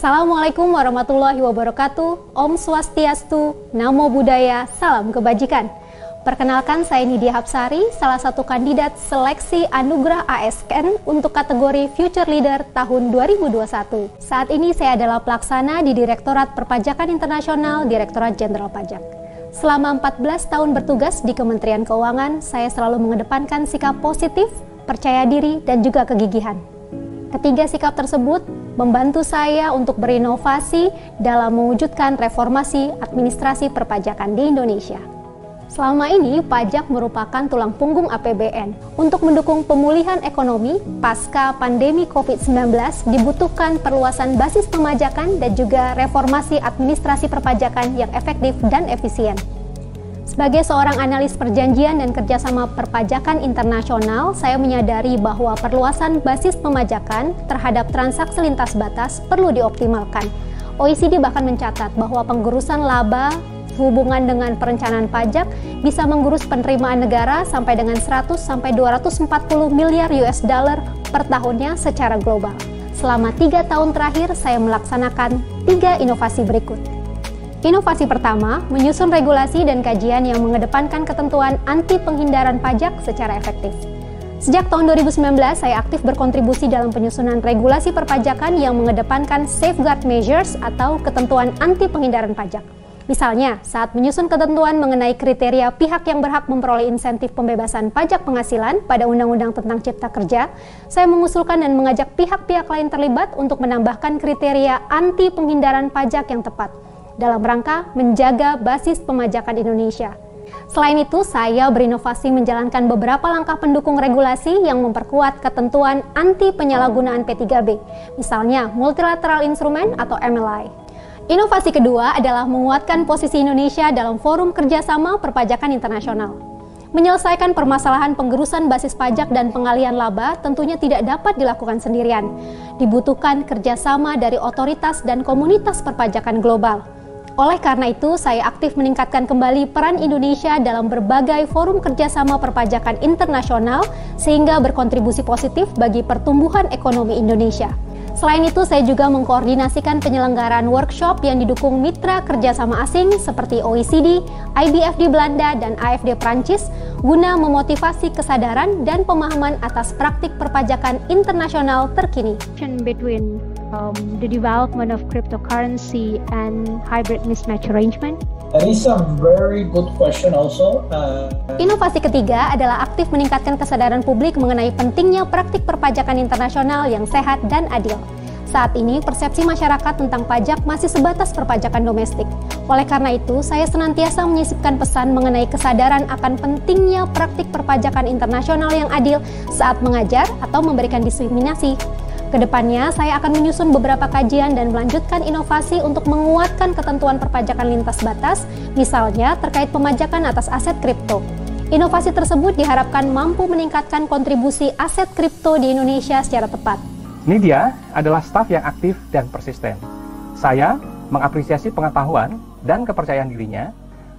Assalamualaikum warahmatullahi wabarakatuh. Om Swastiastu, Namo Buddhaya, salam kebajikan. Perkenalkan, saya Nidia Hapsari, salah satu kandidat seleksi Anugerah ASN untuk kategori Future Leader tahun 2021. Saat ini saya adalah pelaksana di Direktorat Perpajakan Internasional, Direktorat Jenderal Pajak. Selama 14 tahun bertugas di Kementerian Keuangan, saya selalu mengedepankan sikap positif, percaya diri, dan juga kegigihan. Ketiga sikap tersebut membantu saya untuk berinovasi dalam mewujudkan reformasi administrasi perpajakan di Indonesia. Selama ini, pajak merupakan tulang punggung APBN. Untuk mendukung pemulihan ekonomi pasca pandemi COVID-19, dibutuhkan perluasan basis pemajakan dan juga reformasi administrasi perpajakan yang efektif dan efisien. Sebagai seorang analis perjanjian dan kerjasama perpajakan internasional, saya menyadari bahwa perluasan basis pemajakan terhadap transaksi lintas batas perlu dioptimalkan. OECD bahkan mencatat bahwa penggurusan laba hubungan dengan perencanaan pajak bisa menggerus penerimaan negara sampai dengan 100-240 miliar US dollar per tahunnya secara global. Selama 3 tahun terakhir, saya melaksanakan 3 inovasi berikut. Inovasi pertama, menyusun regulasi dan kajian yang mengedepankan ketentuan anti penghindaran pajak secara efektif. Sejak tahun 2019, saya aktif berkontribusi dalam penyusunan regulasi perpajakan yang mengedepankan safeguard measures atau ketentuan anti penghindaran pajak. Misalnya, saat menyusun ketentuan mengenai kriteria pihak yang berhak memperoleh insentif pembebasan pajak penghasilan pada Undang-Undang tentang Cipta Kerja, saya mengusulkan dan mengajak pihak-pihak lain terlibat untuk menambahkan kriteria anti penghindaran pajak yang tepat dalam rangka menjaga basis pemajakan Indonesia. Selain itu, saya berinovasi menjalankan beberapa langkah pendukung regulasi yang memperkuat ketentuan anti penyalahgunaan P3B, misalnya Multilateral Instrument atau MLI. Inovasi kedua adalah menguatkan posisi Indonesia dalam forum kerjasama perpajakan internasional. Menyelesaikan permasalahan penggerusan basis pajak dan pengalihan laba tentunya tidak dapat dilakukan sendirian. Dibutuhkan kerjasama dari otoritas dan komunitas perpajakan global. Oleh karena itu, saya aktif meningkatkan kembali peran Indonesia dalam berbagai forum kerjasama perpajakan internasional sehingga berkontribusi positif bagi pertumbuhan ekonomi Indonesia. Selain itu, saya juga mengkoordinasikan penyelenggaraan workshop yang didukung mitra kerjasama asing seperti OECD, IBFD Belanda, dan AFD Prancis guna memotivasi kesadaran dan pemahaman atas praktik perpajakan internasional terkini. Between the development of cryptocurrency and hybrid mismatch arrangement. That is a very good question also. Inovasi ketiga adalah aktif meningkatkan kesadaran publik mengenai pentingnya praktik perpajakan internasional yang sehat dan adil. Saat ini, persepsi masyarakat tentang pajak masih sebatas perpajakan domestik. Oleh karena itu, saya senantiasa menyisipkan pesan mengenai kesadaran akan pentingnya praktik perpajakan internasional yang adil saat mengajar atau memberikan diseminasi. Kedepannya, saya akan menyusun beberapa kajian dan melanjutkan inovasi untuk menguatkan ketentuan perpajakan lintas batas, misalnya terkait pemajakan atas aset kripto. Inovasi tersebut diharapkan mampu meningkatkan kontribusi aset kripto di Indonesia secara tepat. Nidia adalah staf yang aktif dan persisten. Saya mengapresiasi pengetahuan dan kepercayaan dirinya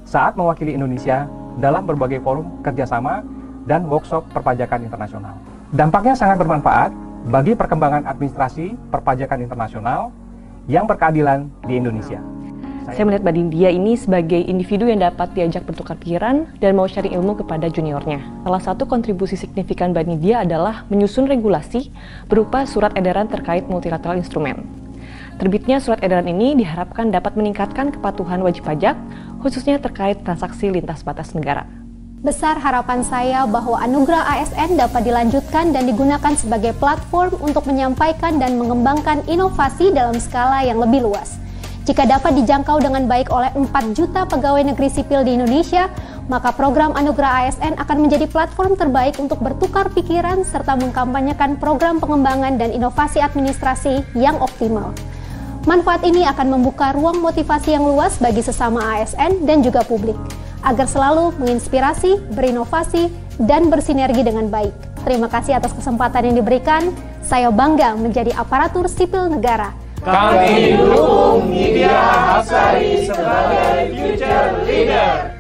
saat mewakili Indonesia dalam berbagai forum kerjasama dan workshop perpajakan internasional. Dampaknya sangat bermanfaat bagi perkembangan administrasi perpajakan internasional yang berkeadilan di Indonesia. Saya melihat Mbak Nidia ini sebagai individu yang dapat diajak bertukar pikiran dan mau sharing ilmu kepada juniornya. Salah satu kontribusi signifikan Mbak Nidia adalah menyusun regulasi berupa surat edaran terkait multilateral instrument. Terbitnya surat edaran ini diharapkan dapat meningkatkan kepatuhan wajib pajak, khususnya terkait transaksi lintas batas negara. Besar harapan saya bahwa Anugerah ASN dapat dilanjutkan dan digunakan sebagai platform untuk menyampaikan dan mengembangkan inovasi dalam skala yang lebih luas. Jika dapat dijangkau dengan baik oleh 4 juta pegawai negeri sipil di Indonesia, maka program Anugerah ASN akan menjadi platform terbaik untuk bertukar pikiran serta mengkampanyekan program pengembangan dan inovasi administrasi yang optimal. Manfaat ini akan membuka ruang motivasi yang luas bagi sesama ASN dan juga publik, agar selalu menginspirasi, berinovasi, dan bersinergi dengan baik. Terima kasih atas kesempatan yang diberikan. Saya bangga menjadi aparatur sipil negara. Kami dukung Nidia Hapsari sebagai Future Leader.